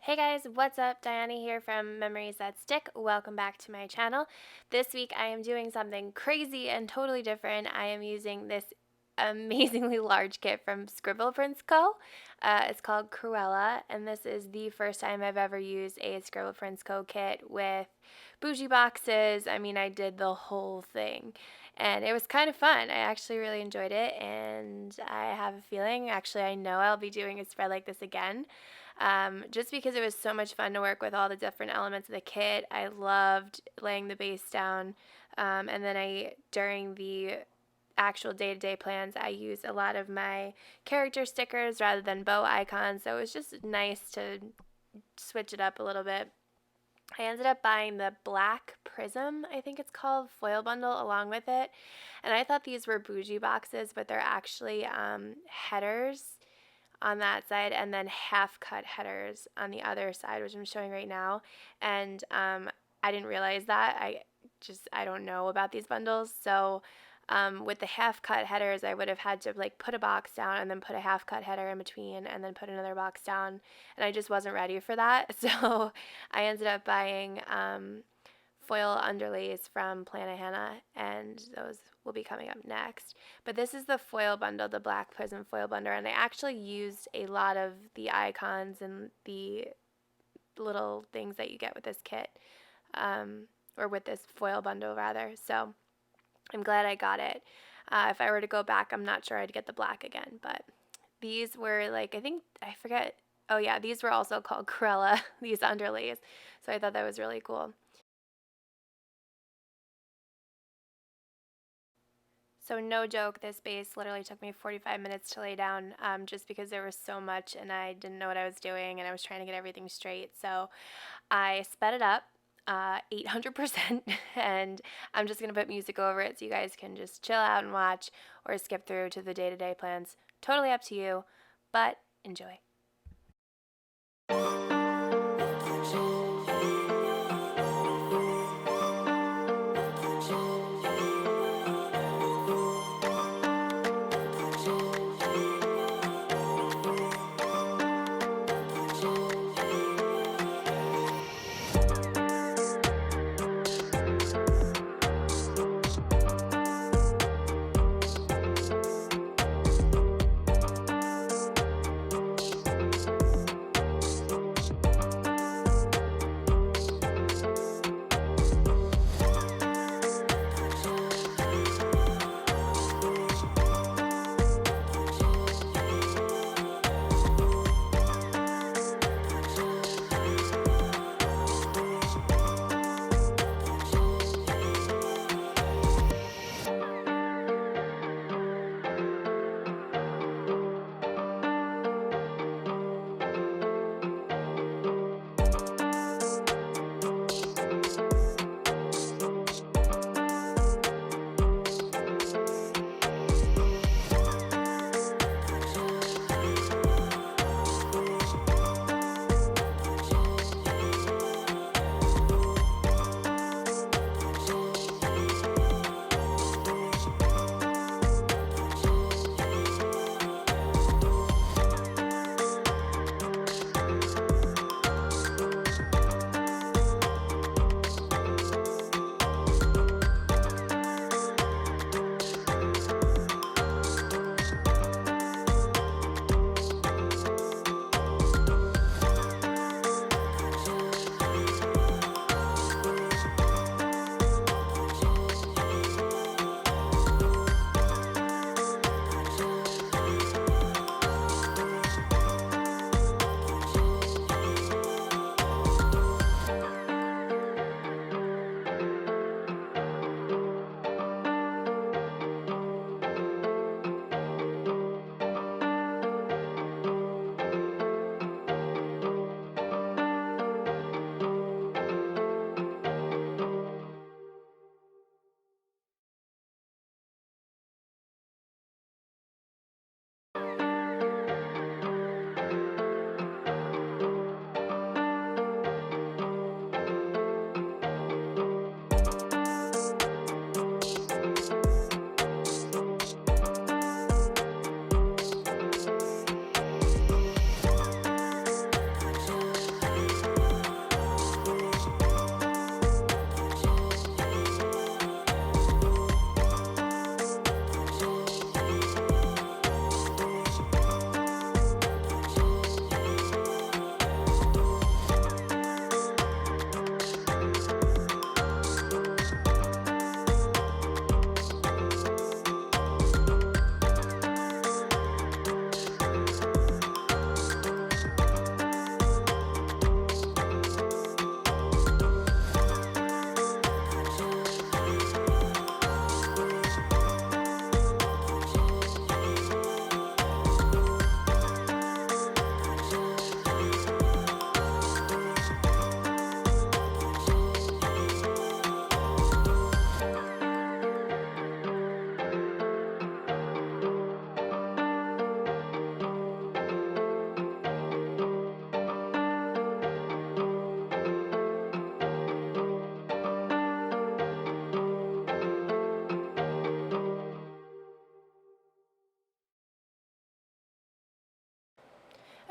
Hey guys, what's up? Diana here from Memories That Stick. Welcome back to my channel. This week I am doing something crazy and totally different. I am using this amazingly large kit from Scribble Prints Co. It's called Cruella, and this is the first time I've ever used a Scribble Prints Co. kit with bougie boxes. I mean, I did the whole thing. And it was kind of fun. I actually really enjoyed it, and I have a feeling, actually I know I'll be doing a spread like this again. Just because it was so much fun to work with all the different elements of the kit. I loved laying the base down, and then during the actual day-to-day plans, I used a lot of my character stickers rather than bow icons, so it was just nice to switch it up a little bit. I ended up buying the black prism, I think it's called, foil bundle along with it, and I thought these were bougie boxes, but they're actually headers on that side and then half cut headers on the other side, which I'm showing right now. And I didn't realize that. I don't know about these bundles. So with the half cut headers, I would have had to like put a box down and then put a half cut header in between and then put another box down, and I just wasn't ready for that. So I ended up buying foil underlays from PlannaHannah, and those will be coming up next. But this is the foil bundle, the black prism foil bundle, and I actually used a lot of the icons and the little things that you get with this kit, or with this foil bundle rather. So I'm glad I got it. If I were to go back, I'm not sure I'd get the black again, but these were like, I forget, oh yeah, these were also called Cruella, these underlays. So I thought that was really cool. So no joke, this base literally took me 45 minutes to lay down, just because there was so much and I didn't know what I was doing and I was trying to get everything straight. So I sped it up 800%, and I'm just going to put music over it so you guys can just chill out and watch or skip through to the day-to-day plans. Totally up to you, but enjoy.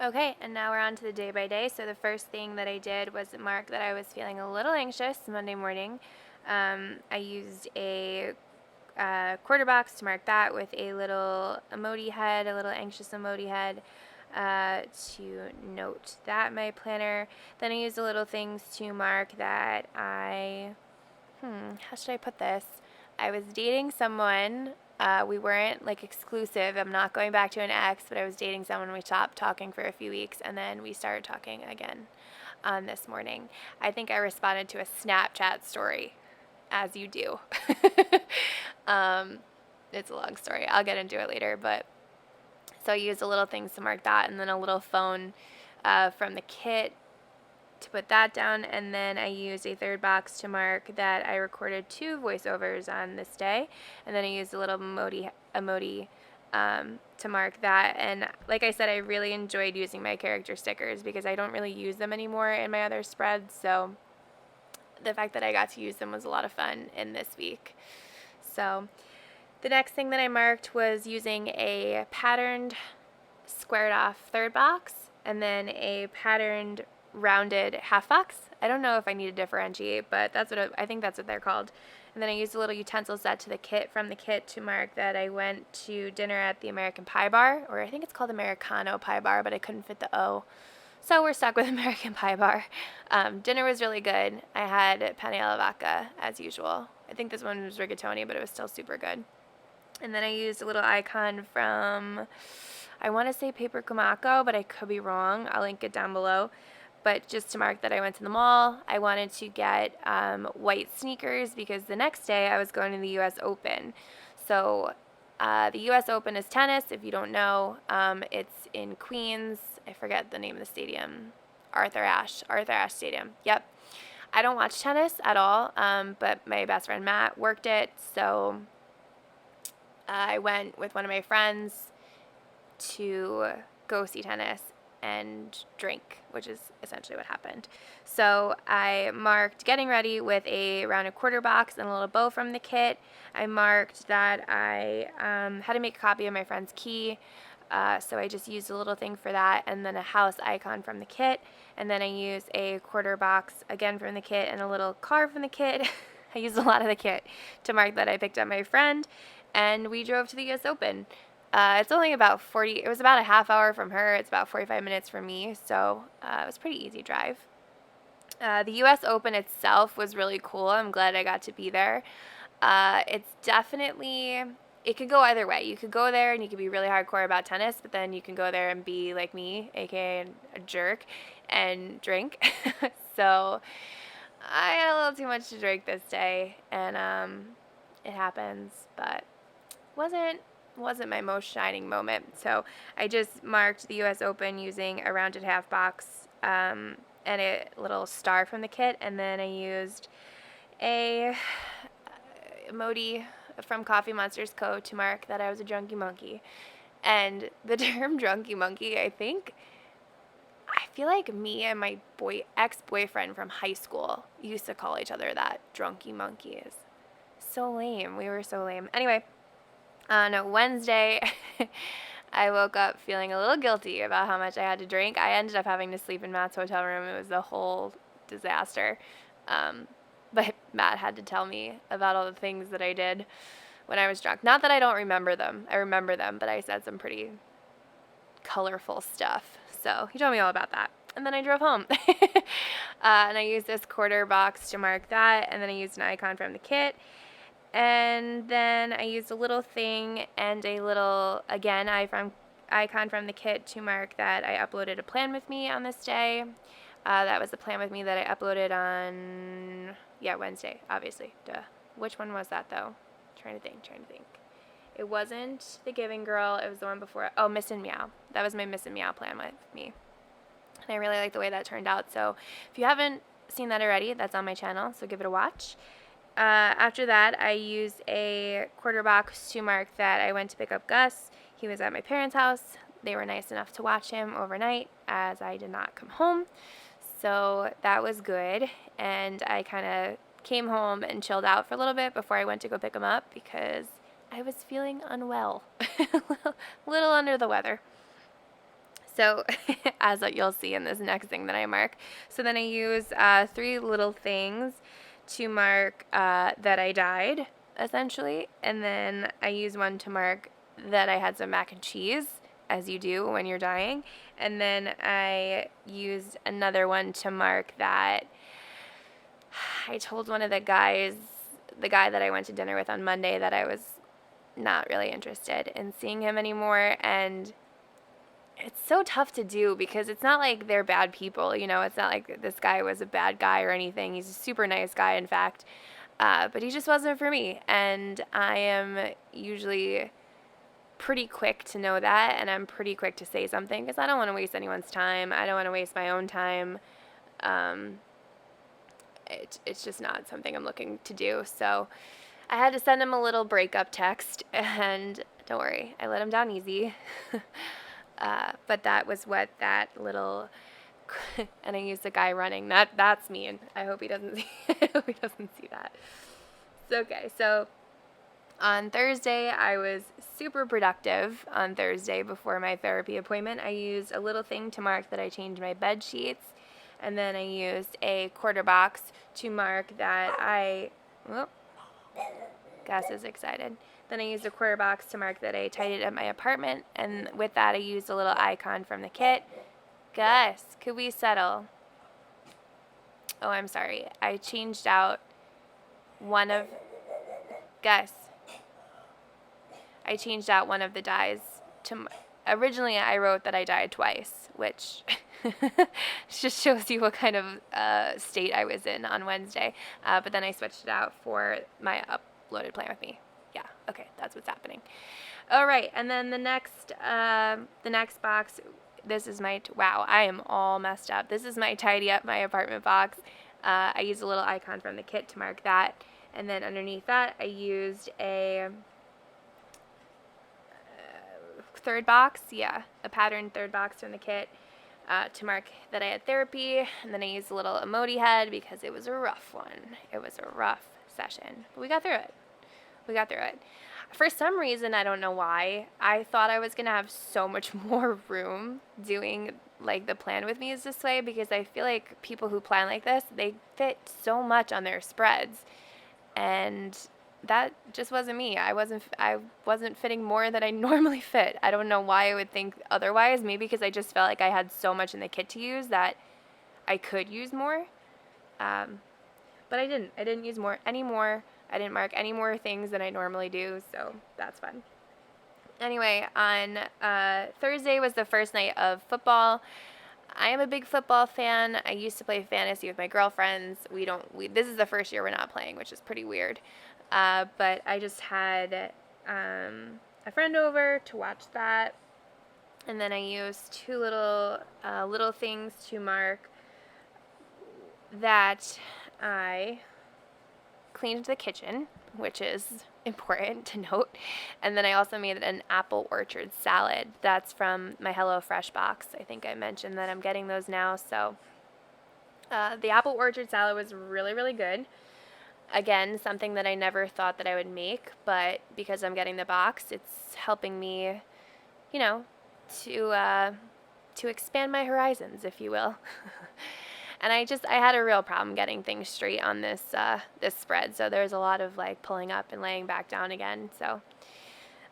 Okay, and now we're on to the day by day. So the first thing that I did was mark that I was feeling a little anxious Monday morning. I used a quarter box to mark that with a little emoji head, a little anxious emoji head, to note that in my planner. Then I used the little things to mark that how should I put this? I was dating someone. We weren't like exclusive. I'm not going back to an ex, but I was dating someone. We stopped talking for a few weeks, and then we started talking again this morning. I think I responded to a Snapchat story, as you do. It's a long story. I'll get into it later, but so I used a little things to mark that, and then a little phone from the kit to put that down, and then I used a third box to mark that I recorded 2 voiceovers on this day, and then I used a little emoji to mark that. And like I said, I really enjoyed using my character stickers because I don't really use them anymore in my other spreads, so the fact that I got to use them was a lot of fun in this week. So the next thing that I marked was using a patterned squared off third box and then a patterned rounded half box. I don't know if I need to differentiate, but I think that's what they're called. And then I used a little utensil set to the kit from the kit to mark that I went to dinner at the American Pie Bar, or I think it's called Americano Pie Bar, but I couldn't fit the O. So we're stuck with American Pie Bar. Dinner was really good. I had penne alla vodka as usual. I think this one was rigatoni, but it was still super good. And then I used a little icon from, I want to say Paper Kumaco, but I could be wrong. I'll link it down below. But just to mark that I went to the mall, I wanted to get white sneakers because the next day I was going to the U.S. Open. So the U.S. Open is tennis, if you don't know. It's in Queens. I forget the name of the stadium. Arthur Ashe Stadium. Yep. I don't watch tennis at all, but my best friend Matt worked it, so I went with one of my friends to go see tennis and drink, which is essentially what happened. So I marked getting ready with a rounded quarter box and a little bow from the kit. I marked that I had to make a copy of my friend's key, so I just used a little thing for that, and then a house icon from the kit, and then I used a quarter box again from the kit and a little card from the kit. I used a lot of the kit to mark that I picked up my friend, and we drove to the U.S. Open. It's only about it was about a half hour from her. It's about 45 minutes from me, so it was a pretty easy drive. The U.S. Open itself was really cool. I'm glad I got to be there. It's definitely, it could go either way. You could go there and you could be really hardcore about tennis, but then you can go there and be like me, aka a jerk, and drink. So I had a little too much to drink this day, and it happens, but wasn't my most shining moment. So I just marked the U.S. Open using a rounded half box and a little star from the kit, and then I used a emoji from Coffee Monsterz Co. to mark that I was a drunky monkey. And the term drunky monkey, I feel like me and my ex-boyfriend from high school used to call each other that, drunky monkeys. So lame. We were so lame. Anyway, on Wednesday, I woke up feeling a little guilty about how much I had to drink. I ended up having to sleep in Matt's hotel room. It was a whole disaster. But Matt had to tell me about all the things that I did when I was drunk. Not that I don't remember them. I remember them, but I said some pretty colorful stuff. So he told me all about that. And then I drove home. And I used this quarter box to mark that. And then I used an icon from the kit. And then I used a little thing and a little, again, icon from the kit to mark that I uploaded a plan with me on this day. That was the plan with me that I uploaded on, Wednesday, obviously. Duh. Which one was that, though? Trying to think. It wasn't the Giving Girl. It was the one before. Oh, Miss and Meow. That was my Miss and Meow plan with me. And I really like the way that turned out. So if you haven't seen that already, that's on my channel, so give it a watch. After that, I used a quarter box to mark that I went to pick up Gus. He was at my parents' house. They were nice enough to watch him overnight as I did not come home. So that was good. And I kind of came home and chilled out for a little bit before I went to go pick him up because I was feeling unwell, a little under the weather. So as you'll see in this next thing that I mark. So then I use 3 little things to mark that I died, essentially. And then I use one to mark that I had some mac and cheese, as you do when you're dying. And then I used another one to mark that I told one of the guys, the guy that I went to dinner with on Monday, that I was not really interested in seeing him anymore. And it's so tough to do because it's not like they're bad people, you know. It's not like this guy was a bad guy or anything. He's a super nice guy, in fact. But he just wasn't for me. And I am usually pretty quick to know that, and I'm pretty quick to say something because I don't want to waste anyone's time. I don't want to waste my own time. It's just not something I'm looking to do. So I had to send him a little breakup text, and don't worry, I let him down easy. But that was what that little, and I used the guy running. That's me, and I hope he doesn't see. I hope he doesn't see that. Okay, so on Thursday, I was super productive. On Thursday, before my therapy appointment, I used a little thing to mark that I changed my bed sheets, and then I used a quarter box to mark that Gus is excited. Then I used a quarter box to mark that I tidied up my apartment, and with that I used a little icon from the kit. Gus, could we settle? Oh, I'm sorry. I changed out one of... Gus. I changed out one of the dies to... Originally I wrote that I died twice, which just shows you what kind of state I was in on Wednesday. But then I switched it out for my uploaded Plan With Me. Yeah, okay, that's what's happening. All right, and then the next box, this is my, wow, I am all messed up. This is my tidy up my apartment box. I used a little icon from the kit to mark that. And then underneath that, I used a third box, a patterned third box from the kit to mark that I had therapy. And then I used a little emoji head because it was a rough one. It was a rough session, but we got through it. For some reason, I don't know why, I thought I was going to have so much more room doing like the plan with me is this way, because I feel like people who plan like this, they fit so much on their spreads. And that just wasn't me. I wasn't fitting more than I normally fit. I don't know why I would think otherwise. Maybe because I just felt like I had so much in the kit to use that I could use more. But I didn't. I didn't use any more. I didn't mark any more things than I normally do, so that's fun. Anyway, on Thursday was the first night of football. I am a big football fan. I used to play fantasy with my girlfriends. This is the first year we're not playing, which is pretty weird. But I just had a friend over to watch that, and then I used 2 little things to mark that I cleaned the kitchen, which is important to note. And then I also made an apple orchard salad. That's from my HelloFresh box. I think I mentioned that I'm getting those now. So the apple orchard salad was really, really good. Again, something that I never thought that I would make, but because I'm getting the box, it's helping me, to expand my horizons, if you will. And I had a real problem getting things straight on this spread, so there's a lot of like pulling up and laying back down again. So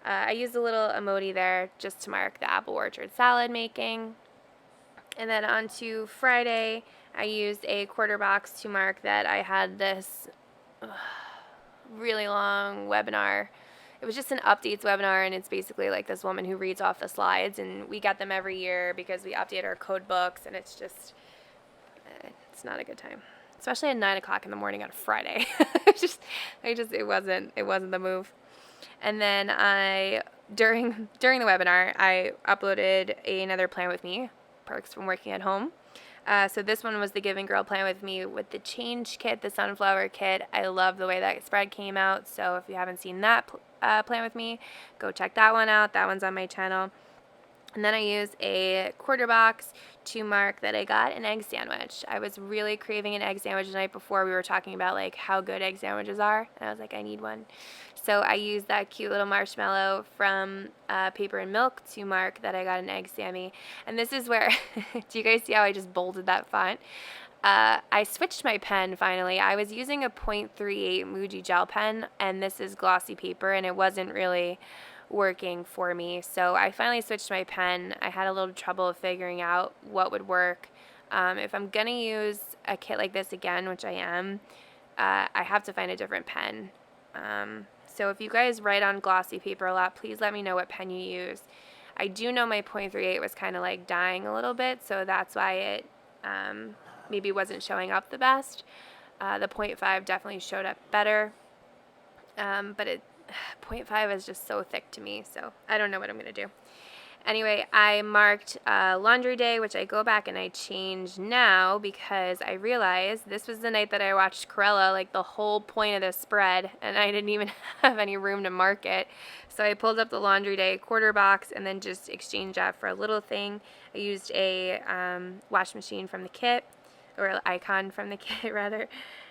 I used a little emoji there just to mark the apple orchard salad making. And then on to Friday, I used a quarter box to mark that I had this really long webinar. It was just an updates webinar, and it's basically like this woman who reads off the slides, and we get them every year because we update our code books, and it's just... it's not a good time, especially at 9 o'clock in the morning on a Friday. It wasn't the move. And then during the webinar, I uploaded another Plan With Me, perks from working at home. So this one was the Giving Girl Plan With Me with the change kit, the sunflower kit. I love the way that spread came out. So if you haven't seen that Plan With Me, go check that one out. That one's on my channel. And then I use a quarter box to mark that I got an egg sandwich. I was really craving an egg sandwich the night before. We were talking about like how good egg sandwiches are, and I was like, I need one. So I used that cute little marshmallow from Paper and Milk to mark that I got an egg sammy. And this is where, do you guys see how I just bolded that font? I switched my pen finally. I was using a .38 Muji gel pen, and this is glossy paper, and it wasn't really working for me. So I finally switched my pen. I had a little trouble figuring out what would work. If I'm going to use a kit like this again, which I am, I have to find a different pen. So if you guys write on glossy paper a lot, please let me know what pen you use. I do know my .38 was kind of like dying a little bit, so that's why it maybe wasn't showing up the best. The .5 definitely showed up better, but .5 is just so thick to me, so I don't know what I'm going to do. Anyway, I marked laundry day, which I go back and I change now because I realized this was the night that I watched Cruella, like the whole point of the spread, and I didn't even have any room to mark it. So I pulled up the laundry day quarter box and then just exchanged that for a little thing. I used a wash machine from the kit, or icon from the kit rather,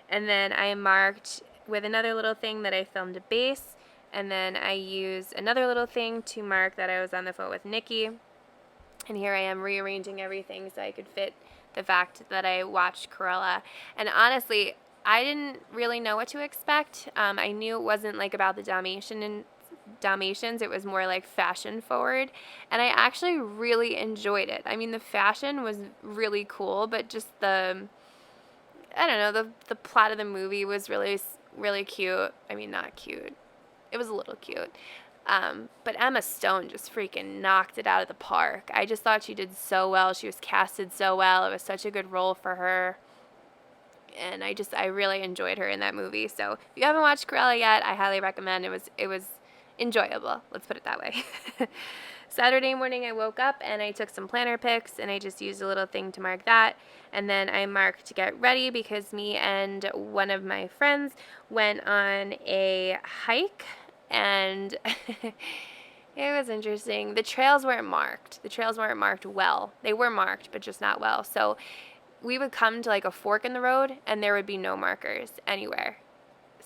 and then I marked with another little thing that I filmed a base. And then I used another little thing to mark that I was on the phone with Nikki. And here I am rearranging everything so I could fit the fact that I watched Cruella. And honestly, I didn't really know what to expect. I knew it wasn't like about the Dalmatians. It was more like fashion forward. And I actually really enjoyed it. I mean, the fashion was really cool, but just I don't know, the plot of the movie was really, really cute. I mean, not cute. It was a little cute. But Emma Stone just freaking knocked it out of the park. I just thought she did so well. She was casted so well. It was such a good role for her. And I really enjoyed her in that movie. So if you haven't watched Cruella yet, I highly recommend. It was enjoyable. Let's put it that way. Saturday morning I woke up and I took some planner pics and I just used a little thing to mark that. And then I marked to get ready because me and one of my friends went on a hike, and it was interesting. The trails weren't marked. The trails weren't marked well. They were marked, but just not well. So we would come to like a fork in the road and there would be no markers anywhere.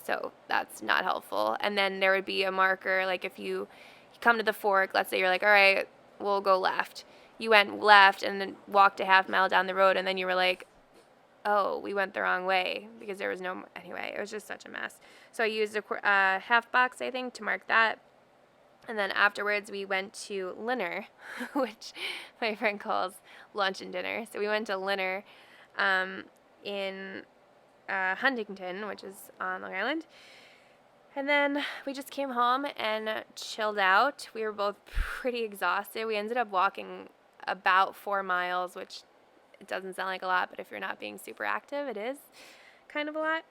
So that's not helpful. And then there would be a marker, like if you come to the fork, let's say you're like, all right, we'll go left. You went left and then walked a half mile down the road, and then you were like, oh, we went the wrong way because there was no, anyway, it was just such a mess. So I used a half box, I think, to mark that. And then afterwards we went to Linner, which my friend calls lunch and dinner. So we went to Linner in Huntington, which is on Long Island. And then we just came home and chilled out. We were both pretty exhausted. We ended up walking about 4 miles, which it doesn't sound like a lot, but if you're not being super active, it is kind of a lot.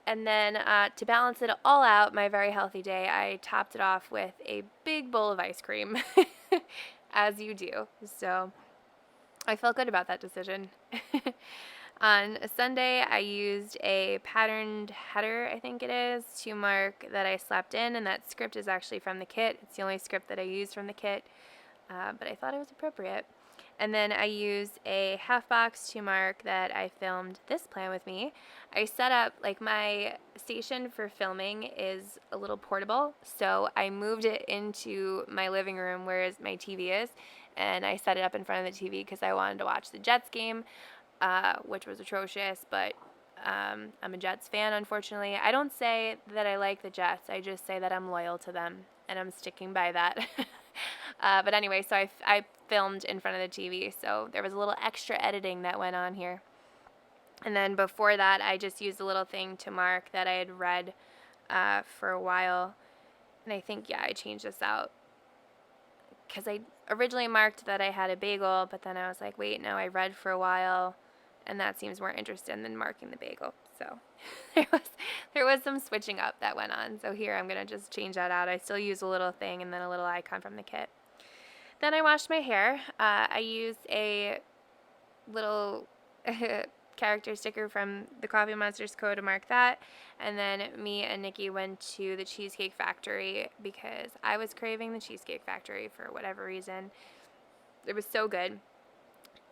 And then to balance it all out, my very healthy day, I topped it off with a big bowl of ice cream, as you do. So I felt good about that decision. On Sunday, I used a patterned header, I think it is, to mark that I slept in, and that script is actually from the kit. It's the only script that I used from the kit, but I thought it was appropriate. And then I used a half box to mark that I filmed this plan with me. I set up, like, my station for filming is a little portable, so I moved it into my living room where my TV is, and I set it up in front of the TV because I wanted to watch the Jets game. Which was atrocious, but I'm a Jets fan, unfortunately. I don't say that I like the Jets. I just say that I'm loyal to them, and I'm sticking by that. But anyway, so I filmed in front of the TV, so there was a little extra editing that went on here. And then before that, I just used a little thing to mark that I had read for a while. And I think, yeah, I changed this out because I originally marked that I had a bagel, but then I was like, wait, no, I read for a while, and that seems more interesting than marking the bagel. So there was some switching up that went on. So here I'm going to just change that out. I still use a little thing and then a little icon from the kit. Then I washed my hair. I used a little character sticker from the Coffee Monsterz Co to mark that. And then me and Nikki went to the Cheesecake Factory because I was craving the Cheesecake Factory for whatever reason. It was so good.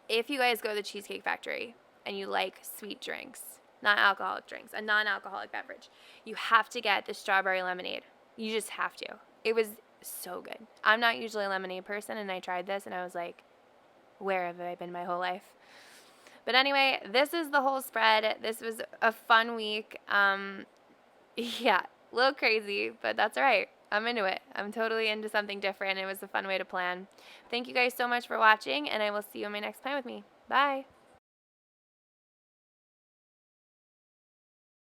If you guys go to the Cheesecake Factory and you like sweet drinks, not alcoholic drinks, a non-alcoholic beverage, you have to get the strawberry lemonade. You just have to. It was so good. I'm not usually a lemonade person, and I tried this, and I was like, where have I been my whole life? But anyway, this is the whole spread. This was a fun week. Yeah, a little crazy, but that's all right. I'm into it. I'm totally into something different. It was a fun way to plan. Thank you guys so much for watching, and I will see you in my next plan with me. Bye.